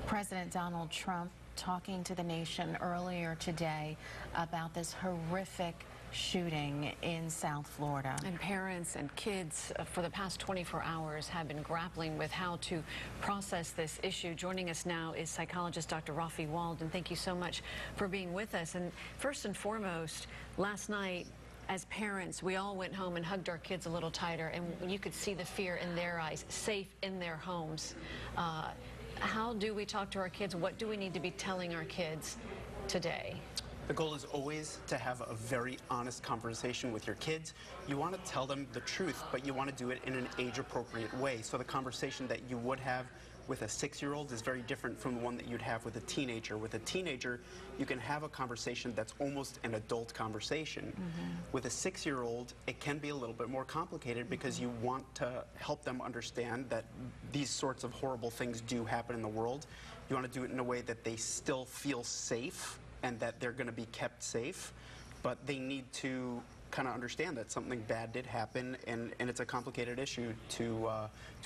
President Donald Trump talking to the nation earlier today about this horrific shooting in South Florida. And parents and kids for the past 24 hours have been grappling with how to process this issue. Joining us now is psychologist Dr. Rafi Walden. Thank you so much for being with us. And first and foremost, last night, as parents, we all went home and hugged our kids a little tighter, and you could see the fear in their eyes, safe in their homes. How do we talk to our kids? What do we need to be telling our kids today? The goal is always to have a very honest conversation with your kids. You want to tell them the truth, but you want to do it in an age-appropriate way. So the conversation that you would have with a 6-year-old is very different from the one that you'd have with a teenager. With a teenager, you can have a conversation that's almost an adult conversation. With a 6-year-old, it can be a little bit more complicated because you want to help them understand that these sorts of horrible things do happen in the world. You want to do it in a way that they still feel safe and that they're going to be kept safe, but they need to kind of understand that something bad did happen, and it's a complicated issue to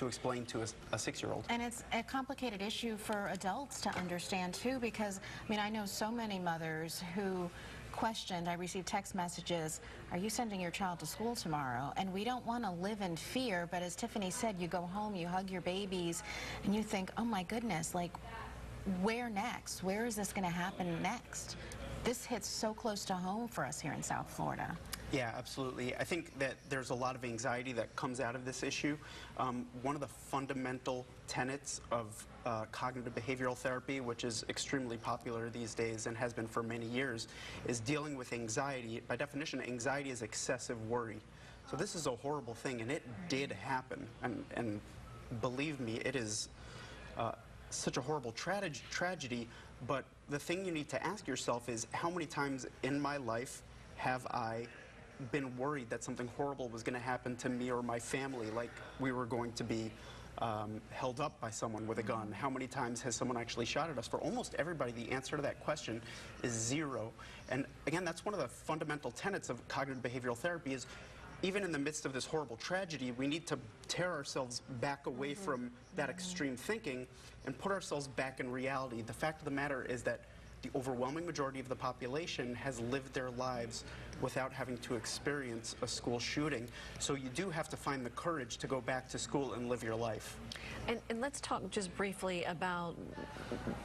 explain to a 6-year-old. And it's a complicated issue for adults to understand too, because I mean, I know so many mothers who questioned, I received text messages, are you sending your child to school tomorrow? And we don't want to live in fear, but as Tiffany said, you go home, you hug your babies, and you think, oh my goodness, like, where next? Where is this going to happen next? This hits so close to home for us here in South Florida. Yeah, absolutely. I think that there's a lot of anxiety that comes out of this issue. One of the fundamental tenets of cognitive behavioral therapy, which is extremely popular these days and has been for many years, is dealing with anxiety. By definition, anxiety is excessive worry. So this is a horrible thing, and it did happen. And believe me, it is such a horrible tragedy, but the thing you need to ask yourself is, how many times in my life have I been worried that something horrible was going to happen to me or my family, like we were going to be held up by someone with a gun? How many times has someone actually shot at us? For almost everybody, the answer to that question is 0. And again, that's one of the fundamental tenets of cognitive behavioral therapy is, even in the midst of this horrible tragedy, we need to tear ourselves back away from that extreme thinking and put ourselves back in reality. The fact of the matter is that the overwhelming majority of the population has lived their lives without having to experience a school shooting. So you do have to find the courage to go back to school and live your life. And let's talk just briefly about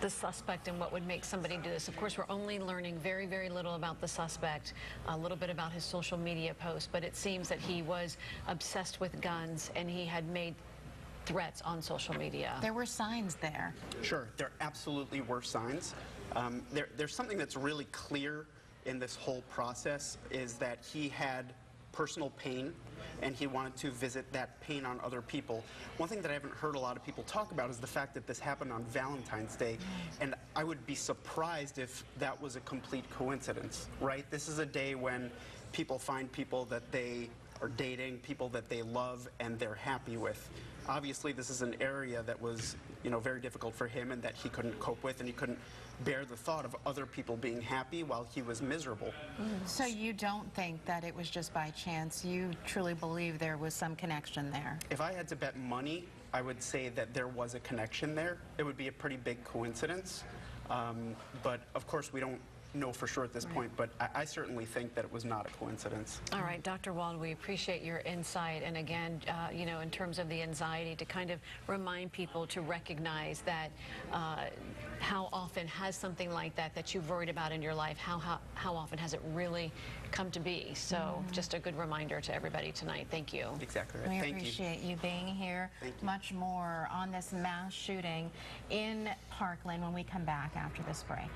the suspect and what would make somebody do this. Of course, we're only learning very, very little about the suspect, a little bit about his social media posts, but it seems that he was obsessed with guns and he had made threats on social media. There were signs there. Sure, there absolutely were signs. There's something that's really clear in this whole process, is that he had personal pain and he wanted to visit that pain on other people. One thing that I haven't heard a lot of people talk about is the fact that this happened on Valentine's Day, and I would be surprised if that was a complete coincidence, right? This is a day when people find people that they are dating, people that they love and they're happy with. Obviously, this is an area that was, very difficult for him and that he couldn't cope with, and he couldn't bear the thought of other people being happy while he was miserable. So you don't think that it was just by chance? You truly believe there was some connection there? If I had to bet money, I would say that there was a connection there. It would be a pretty big coincidence. But of course, we don't know for sure at this point, but I certainly think that it was not a coincidence. All right, Dr. Walden, we appreciate your insight, and again, in terms of the anxiety, to kind of remind people to recognize that how often has something like that you've worried about in your life, how often has it really come to be? So just a good reminder to everybody tonight. Thank you. Exactly right. We Thank appreciate you being here. Thank you. Much more on this mass shooting in Parkland when we come back after this break.